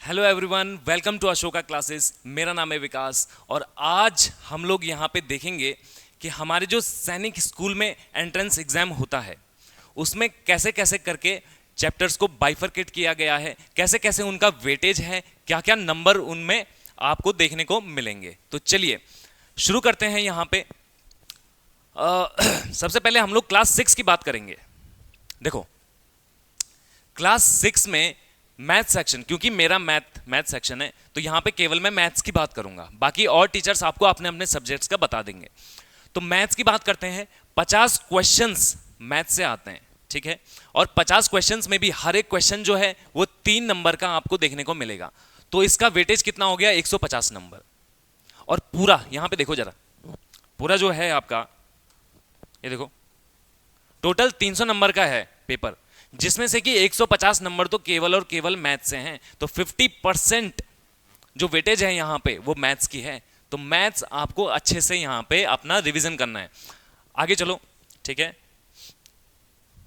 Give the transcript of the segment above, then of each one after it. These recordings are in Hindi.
Hello everyone, welcome to Ashoka classes. मेरा नाम है विकास और आज हम लोग यहाँ पे देखेंगे कि हमारे जो सैनिक स्कूल में एंट्रेंस एग्जाम होता है उसमें कैसे कैसे करके चैप्टर्स को बाइफरकेट किया गया है, कैसे कैसे उनका वेटेज है, क्या क्या नंबर उनमें आपको देखने को मिलेंगे। तो चलिए शुरू करते हैं। यहाँ पे सबसे पहले हम लोग क्लास 6 की बात करेंगे। देखो क्लास 6 में मैथ सेक्शन, क्योंकि मेरा मैथ सेक्शन है तो यहाँ पे केवल मैं मैथ्स की बात करूंगा, बाकी और टीचर्स आपको अपने अपने सब्जेक्ट्स का बता देंगे। तो मैथ्स की बात करते हैं। 50 क्वेश्चंस मैथ से आते हैं, ठीक है। और 50 क्वेश्चंस में भी हर एक क्वेश्चन जो है वो 3 नंबर का आपको देखने को मिलेगा। तो इसका वेटेज कितना हो गया? 150 नंबर। और पूरा यहाँ पे देखो जरा, पूरा जो है आपका, ये देखो टोटल 300 नंबर का है पेपर, जिसमें से कि 150 नंबर तो केवल और केवल मैथ से हैं। तो 50% जो वेटेज है यहाँ पे वो मैथ्स की है। तो मैथ्स आपको अच्छे से यहाँ पे अपना रिवीजन करना है। आगे चलो, ठीक है,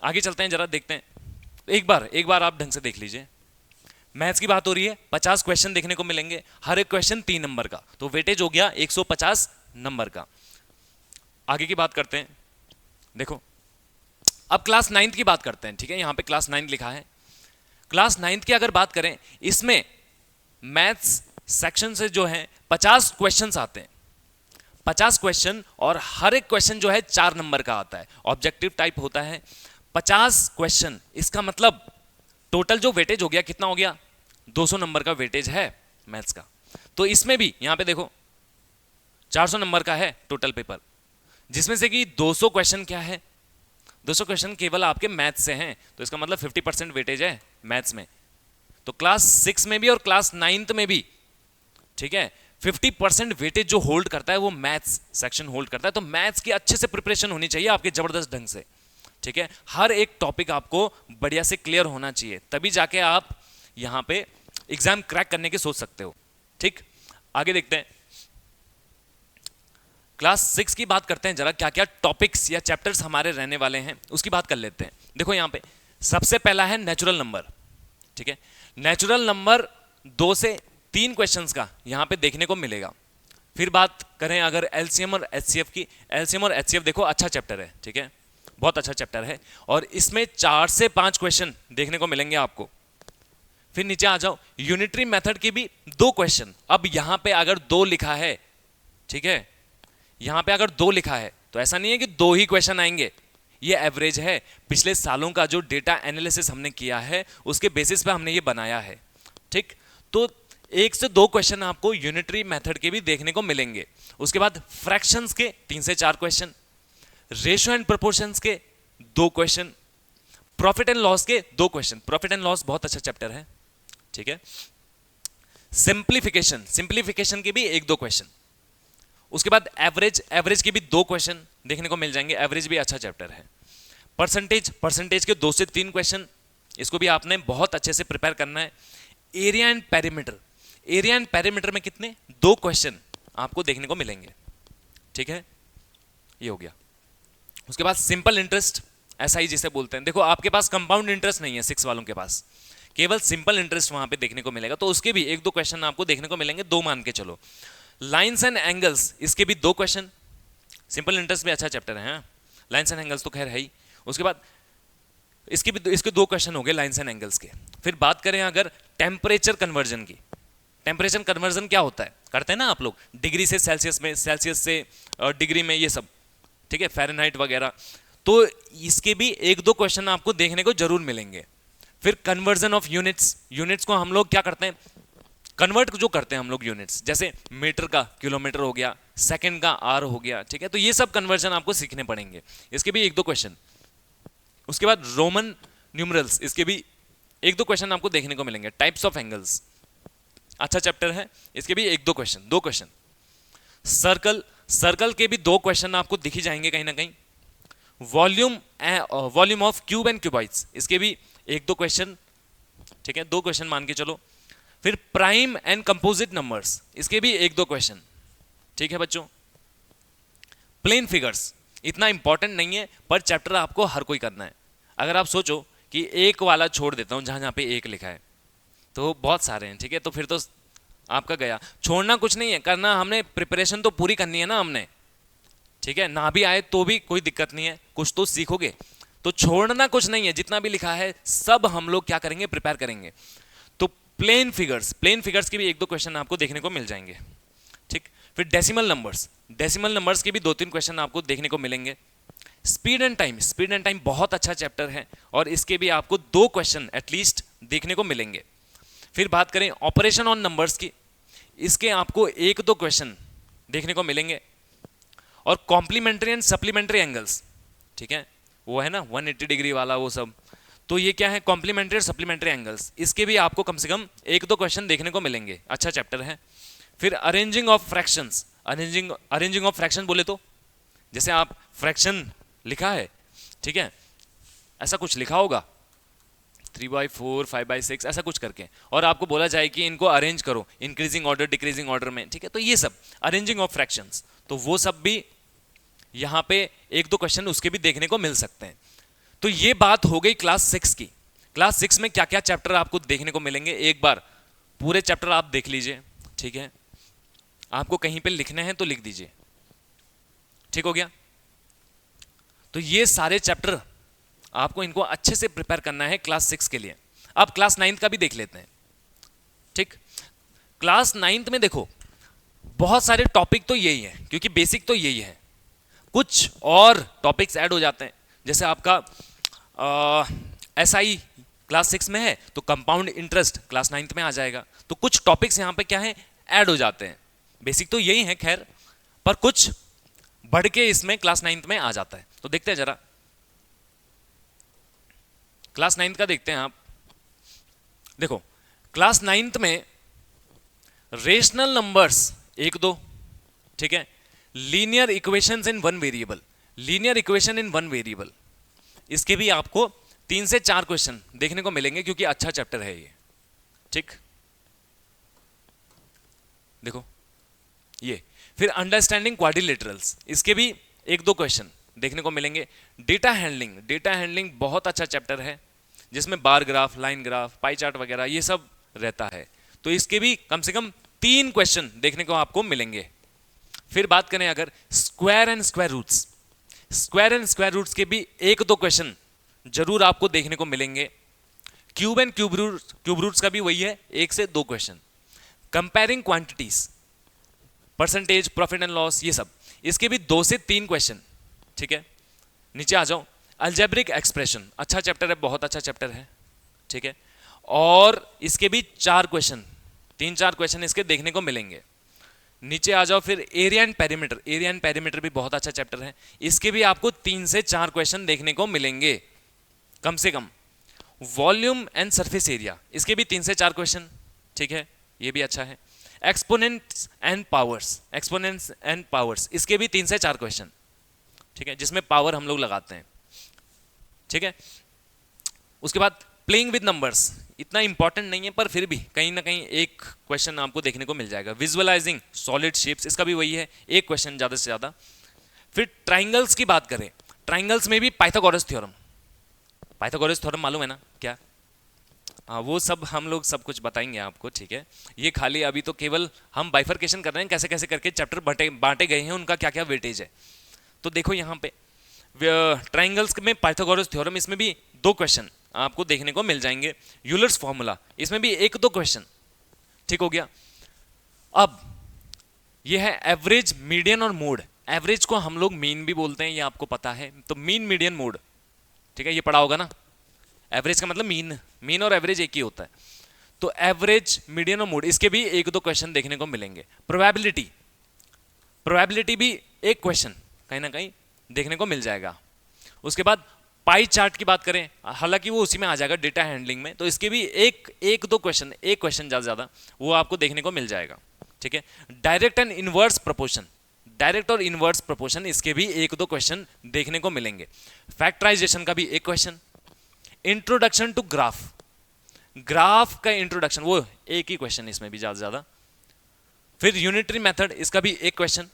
आगे चलते हैं, जरा देखते हैं। एक बार आप ढंग से देख लीजिए। मैथ्स की बात हो रही है, 50 क्वेश्चन देखने को मिलेंगे, हर एक क्वेश्चन 3 नंबर का, तो वेटेज हो गया 150 नंबर का। आगे की बात करते हैं। देखो अब क्लास 9th की बात करते हैं, ठीक है। यहाँ पे क्लास 9 लिखा है। क्लास 9th की अगर बात करें, इसमें मैथ्स सेक्शन से जो है 50 क्वेश्चंस आते हैं, 50 क्वेश्चन, और हर एक क्वेश्चन जो है 4 नंबर का आता है, ऑब्जेक्टिव टाइप होता है। 50 क्वेश्चन, इसका मतलब टोटल जो वेटेज हो गया कितना हो गया? 200 नंबर का वेटेज है मैथ्स का। तो इसमें भी यहाँ पे देखो 400 नंबर का है टोटल पेपर, जिसमें से कि 200 क्वेश्चन क्या है? 200 क्वेश्चन केवल आपके मैथ्स से हैं। तो इसका मतलब 50% वेटेज है मैथ्स में। तो क्लास 6 में भी और क्लास 9th में भी, ठीक है, 50% वेटेज जो होल्ड करता है वो मैथ्स सेक्शन होल्ड करता है। तो मैथ्स की अच्छे से प्रिपरेशन होनी चाहिए आपके, जबरदस्त ढंग से, ठीक है। हर एक टॉपिक आपको बढ़िया से क्लियर होना चाहिए, तभी जाके आप यहां पे एग्जाम क्रैक करने की सोच सकते हो, ठीक। आगे देखते हैं, क्लास 6 की बात करते हैं। जरा क्या क्या टॉपिक्स या चैप्टर्स हमारे रहने वाले हैं उसकी बात कर लेते हैं। देखो यहाँ पे सबसे पहला है नेचुरल नंबर, ठीक है। नेचुरल नंबर 2 से 3 क्वेश्चंस का यहाँ पे देखने को मिलेगा। फिर बात करें अगर एलसीएम और एचसीएफ की, एलसीएम और एचसीएफ देखो अच्छा चैप्टर है, ठीक है, बहुत अच्छा चैप्टर है, और इसमें 4 से 5 क्वेश्चन देखने को मिलेंगे आपको। फिर नीचे आ जाओ, यूनिटरी मेथड की भी 2 क्वेश्चन। अब यहाँ पे अगर 2 लिखा है, ठीक है, यहां पे अगर 2 लिखा है तो ऐसा नहीं है कि 2 ही क्वेश्चन आएंगे, ये एवरेज है। पिछले सालों का जो डेटा एनालिसिस हमने किया है उसके बेसिस पे हमने ये बनाया है, ठीक। तो 1 से 2 क्वेश्चन आपको यूनिटरी मेथड के भी देखने को मिलेंगे। उसके बाद फ्रैक्शंस के 3 से 4 क्वेश्चन, रेशियो एंड प्रोपोर्शंस के 2 क्वेश्चन, प्रॉफिट एंड लॉस के 2 क्वेश्चन। प्रॉफिट एंड लॉस बहुत अच्छा चैप्टर है, ठीक है। सिंप्लीफिकेशन के भी 1-2 क्वेश्चन। उसके बाद एवरेज के भी 2 क्वेश्चन देखने को मिल जाएंगे, एवरेज भी अच्छा चैप्टर है। परसेंटेज के 2 से 3 क्वेश्चन, इसको भी आपने बहुत अच्छे से प्रिपेयर करना है। एरिया एंड पेरीमीटर में कितने? 2 क्वेश्चन आपको देखने को मिलेंगे, ठीक है, ये हो गया। उसके बाद सिंपल इंटरेस्ट, एसआई जिसे बोलते हैं। देखो आपके पास कंपाउंड इंटरेस्ट नहीं है 6 वालों के पास, केवल सिंपल इंटरेस्ट वहां पे देखने को मिलेगा। तो उसके भी 1-2 क्वेश्चन आपको देखने को मिलेंगे, 2 मान के चलो। लाइन्स एंड एंगल्स, इसके भी 2 क्वेश्चन। सिंपल इंटरेस्ट भी अच्छा चैप्टर है, लाइन्स एंड एंगल्स तो खैर है ही। उसके बाद इसके 2 क्वेश्चन हो गए लाइन्स एंड एंगल्स के। फिर बात करें अगर टेम्परेचर कन्वर्जन की, टेम्परेचर कन्वर्जन क्या होता है, करते हैं ना आप लोग, डिग्री से सेल्सियस में, सेल्सियस से डिग्री में, ये सब, ठीक है, फ़ारेनहाइट वगैरह। तो इसके भी 1-2 क्वेश्चन आपको देखने को जरूर मिलेंगे। फिर कन्वर्जन ऑफ यूनिट्स को हम लोग क्या करते हैं, कन्वर्ट जो करते हैं हम लोग यूनिट्स, जैसे मीटर का किलोमीटर हो गया, सेकंड का आर हो गया, ठीक है। तो ये सब कन्वर्जन आपको सीखने पड़ेंगे, इसके भी 1-2 क्वेश्चन। उसके बाद रोमन न्यूमरल्स, इसके भी 1-2 क्वेश्चन आपको देखने को मिलेंगे। टाइप्स ऑफ एंगल्स, अच्छा चैप्टर है, इसके भी 1-2 क्वेश्चन, 2 क्वेश्चन। सर्कल के भी 2 क्वेश्चन आपको दिख ही जाएंगे कहीं ना कहीं। Volume of cube and cuboids, इसके भी 1-2 क्वेश्चन, ठीक है, 2 क्वेश्चन मान के चलो। फिर प्राइम एंड कंपोजिट नंबर्स, इसके भी 1-2 क्वेश्चन, ठीक है बच्चों। प्लेन फिगर्स इतना इंपॉर्टेंट नहीं है, पर चैप्टर आपको हर कोई करना है। अगर आप सोचो कि 1 वाला छोड़ देता हूं जहां जहां पे 1 लिखा है, तो बहुत सारे हैं, ठीक है। तो फिर तो आपका गया, छोड़ना कुछ नहीं है, करना हमने, प्रिपरेशन तो पूरी करनी है ना हमने, ठीक है। ना भी आए तो भी कोई दिक्कत नहीं है, कुछ तो सीखोगे, तो छोड़ना कुछ नहीं है, जितना भी लिखा है सब हम लोग क्या करेंगे, प्रिपेयर करेंगे। तो प्लेन फिगर्स के भी एक दो क्वेश्चन आपको देखने को मिल जाएंगे, ठीक। फिर डेसिमल नंबर्स के भी 2-3 क्वेश्चन आपको देखने को मिलेंगे। स्पीड एंड टाइम बहुत अच्छा चैप्टर है और इसके भी आपको 2 क्वेश्चन एटलीस्ट देखने को मिलेंगे। फिर बात करें ऑपरेशन ऑन नंबर्स की, इसके आपको 1-2 क्वेश्चन देखने को मिलेंगे। और कॉम्प्लीमेंट्री एंड सप्लीमेंट्री एंगल्स, ठीक है, वो है ना 180 डिग्री वाला वो सब, तो ये क्या है, कॉम्प्लीमेंट्री और सप्लीमेंट्री एंगल्स, इसके भी आपको कम से कम 1-2 क्वेश्चन देखने को मिलेंगे, अच्छा चैप्टर है। फिर arranging of fractions, arranging of fraction बोले तो जैसे आप फ्रैक्शन लिखा है, ठीक है, ऐसा कुछ लिखा होगा 3/4 5/6 ऐसा कुछ करके, और आपको बोला जाए कि इनको अरेंज करो इंक्रीजिंग ऑर्डर डिक्रीजिंग ऑर्डर में, ठीक है। तो ये सब अरेंजिंग ऑफ फ्रैक्शंस, तो वो सब भी यहाँ पे 1-2 क्वेश्चन उसके भी देखने को मिल सकते हैं। तो ये बात हो गई क्लास 6 की। क्लास 6 में क्या क्या चैप्टर आपको देखने को मिलेंगे, एक बार पूरे चैप्टर आप देख लीजिए, ठीक है। आपको कहीं पे लिखने हैं तो लिख दीजिए, ठीक हो गया। तो ये सारे चैप्टर आपको इनको अच्छे से प्रिपेयर करना है क्लास 6 के लिए। अब क्लास 9 का भी देख लेते हैं, ठीक। क्लास 9 में देखो बहुत सारे टॉपिक तो यही है, क्योंकि बेसिक तो यही है, कुछ और टॉपिक्स ऐड हो जाते हैं। जैसे आपका एसआई क्लास 6 में है तो कंपाउंड इंटरेस्ट क्लास 9 में आ जाएगा, तो कुछ टॉपिक्स यहाँ पे क्या है, ऐड हो जाते हैं। बेसिक तो यही है खैर, पर कुछ बढ़ के इसमें क्लास 9 में आ जाता है। तो देखते हैं जरा क्लास 9 का देखते हैं आप। देखो क्लास 9 में रेशनल नंबर्स 1-2, ठीक है। Linear equations in one variable, linear equation in one variable, इसके भी आपको 3 से 4 क्वेश्चन देखने को मिलेंगे, क्योंकि अच्छा चैप्टर है ये, ठीक। देखो ये फिर अंडरस्टैंडिंग क्वाड्रिलेटरल्स, इसके भी 1-2 क्वेश्चन देखने को मिलेंगे। डेटा हैंडलिंग बहुत अच्छा चैप्टर है, जिसमें bar graph, line graph, pie chart वगैरह ये सब रहता है, तो इसके भी कम से कम 3 क्वेश्चन देखने को आपको मिलेंगे। फिर बात करें अगर स्क्वायर एंड स्क्वायर रूट्स के भी 1-2 क्वेश्चन जरूर आपको देखने को मिलेंगे। क्यूब एंड क्यूब रूट्स का भी वही है, 1 से 2 question. Comparing quantities, percentage, profit and loss, ये सब, इसके भी 2 से 3 क्वेश्चन, ठीक है। नीचे आ जाओ, अलजेब्रिक एक्सप्रेशन, अच्छा चैप्टर है, बहुत अच्छा चैप्टर है, ठीक है। और इसके भी 4 क्वेश्चन, 3-4 क्वेश्चन इसके देखने को मिलेंगे। नीचे आ जाओ फिर एरिया एंड पेरीमीटर भी बहुत अच्छा चैप्टर है, इसके भी आपको 3 से 4 क्वेश्चन देखने को मिलेंगे कम से कम। वॉल्यूम एंड सरफेस एरिया, इसके भी 3 से 4 क्वेश्चन, ठीक है, ये भी अच्छा है। एक्सपोनेंट्स एंड पावर्स, इसके भी 3 से 4 क्वेश्चन, ठीक है, जिसमें पावर हम लोग लगाते हैं, ठीक है। उसके बाद प्लेइंग विद नंबर्स, इतना इंपॉर्टेंट नहीं है, पर फिर भी कहीं ना कहीं एक क्वेश्चन आपको देखने को मिल जाएगा। विजुअलाइजिंग सॉलिड शेप्स, इसका भी वही है, एक क्वेश्चन ज़्यादा से ज़्यादा। फिर ट्राइंगल्स की बात करें, ट्राइंगल्स में भी पाइथागोरस थ्योरम मालूम है ना क्या? हाँ, वो सब हम लोग सब कुछ बताएंगे आपको, ठीक है। ये खाली अभी तो केवल हम बाइफरकेशन कर रहे हैं, कैसे कैसे करके चैप्टर बांटे गए हैं, उनका क्या क्या वेटेज है। तो देखो यहाँ पे ट्राइंगल्स में पाइथागोरस थ्योरम, इसमें भी 2 क्वेश्चन आपको देखने को मिल जाएंगे। यूलर्स फॉर्मूला, इसमें भी 1-2 क्वेश्चन, ठीक हो गया। अब ये है एवरेज, मीडियन और मोड। एवरेज को हम लोग मीन भी बोलते हैं, ये आपको पता है, तो मीन, मीडियन, मोड, ठीक है, ये पढ़ा होगा ना। एवरेज का मतलब मीन और एवरेज एक ही होता है। तो एवरेज, मीडियन और मोड, इसके भी 1-2 क्वेश्चन देखने को मिलेंगे। प्रोबेबिलिटी भी 1 क्वेश्चन कहीं ना कहीं देखने को मिल जाएगा। उसके बाद पाई चार्ट की बात करें, हालांकि वो उसी में आ जाएगा डेटा हैंडलिंग में, तो इसके भी 1-2 क्वेश्चन, 1 क्वेश्चन ज़्यादा वो आपको देखने को मिल जाएगा, ठीक है। डायरेक्ट और इनवर्स प्रोपोर्शन, इसके भी 1-2 क्वेश्चन देखने को मिलेंगे। फैक्टराइजेशन का भी 1 क्वेश्चन। इंट्रोडक्शन टू ग्राफ का इंट्रोडक्शन, वो 1 ही क्वेश्चन, इसमें भी ज़्यादा। फिर यूनिटरी मेथड, इसका भी 1 क्वेश्चन।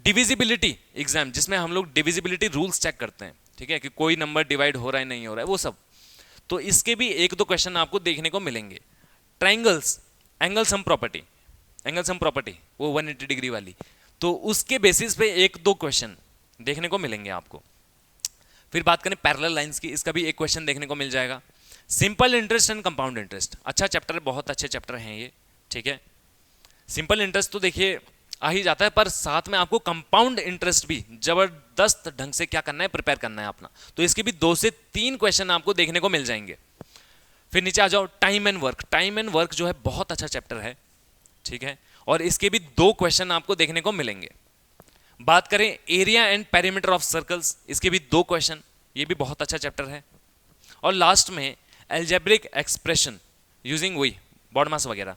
डिविजिबिलिटी एग्जाम, जिसमें हम लोग डिविजिबिलिटी रूल्स चेक करते हैं, ठीक है, कि कोई नंबर डिवाइड हो रहा है नहीं हो रहा है, वो सब, तो इसके भी 1-2 क्वेश्चन आपको देखने को मिलेंगे। Triangles, angle sum property, angle sum property वो 180 डिग्री वाली, तो उसके बेसिस पे एक दो क्वेश्चन देखने को मिलेंगे आपको। फिर बात करें पैरेलल लाइंस की, इसका भी एक क्वेश्चन देखने को मिल जाएगा। Simple interest and compound interest, अच्छा चैप्टर है, बहुत अच्छे चैप्टर हैं ये, ठीक है। सिंपल इंटरेस्ट तो देखिए आ ही जाता है, पर साथ में आपको कंपाउंड इंटरेस्ट भी जबरदस्त ढंग से क्या करना है, प्रिपेयर करना है अपना, तो इसके भी 2 से 3 क्वेश्चन आपको देखने को मिल जाएंगे। फिर नीचे आ जाओ, time and work, time and work जो है बहुत अच्छा चैप्टर है, ठीक है, और इसके भी 2 क्वेश्चन आपको देखने को मिलेंगे। बात करें area and perimeter of circles, इसके भी 2 क्वेश्चन, ये भी बहुत अच्छा चैप्टर है। और लास्ट में अलजेब्रिक एक्सप्रेशन यूजिंग वही बॉड मास वगैरह,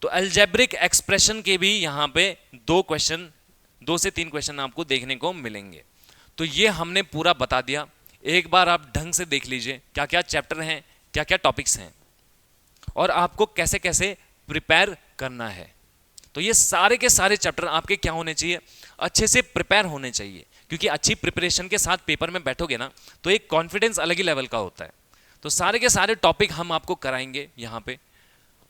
तो अलजेब्रिक एक्सप्रेशन के भी यहाँ पे 2 क्वेश्चन, 2 से 3 क्वेश्चन आपको देखने को मिलेंगे। तो ये हमने पूरा बता दिया, एक बार आप ढंग से देख लीजिए क्या क्या चैप्टर हैं, क्या क्या टॉपिक्स हैं, और आपको कैसे कैसे प्रिपेयर करना है। तो ये सारे के सारे चैप्टर आपके क्या होने चाहिए, अच्छे से प्रिपेयर होने चाहिए, क्योंकि अच्छी प्रिपरेशन के साथ पेपर में बैठोगे ना तो एक कॉन्फिडेंस अलग ही लेवल का होता है। तो सारे के सारे टॉपिक हम आपको कराएंगे यहाँ पे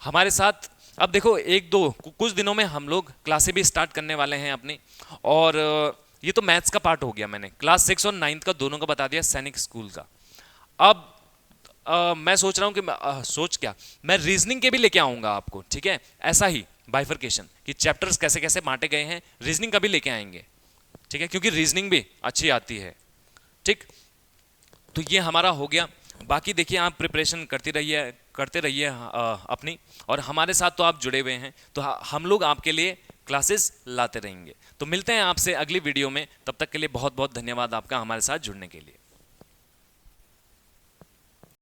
हमारे साथ। अब देखो एक दो कुछ दिनों में हम लोग क्लासें भी स्टार्ट करने वाले हैं अपनी, और ये तो मैथ्स का पार्ट हो गया, मैंने क्लास 6 और 9 का दोनों का बता दिया, सैनिक स्कूल का। अब मैं सोच रहा हूँ कि मैं रीजनिंग के भी लेके आऊँगा आपको, ठीक है, ऐसा ही बाइफर्केशन कि चैप्टर्स कैसे कैसे बांटे गए हैं, रीजनिंग का भी लेके आएंगे, ठीक है, क्योंकि रीजनिंग भी अच्छी आती है, ठीक। तो ये हमारा हो गया। बाकी देखिए आप प्रिपरेशन करते रहिए अपनी, और हमारे साथ तो आप जुड़े हुए हैं, तो हम लोग आपके लिए क्लासेस लाते रहेंगे। तो मिलते हैं आपसे अगली वीडियो में, तब तक के लिए बहुत बहुत धन्यवाद आपका हमारे साथ जुड़ने के लिए।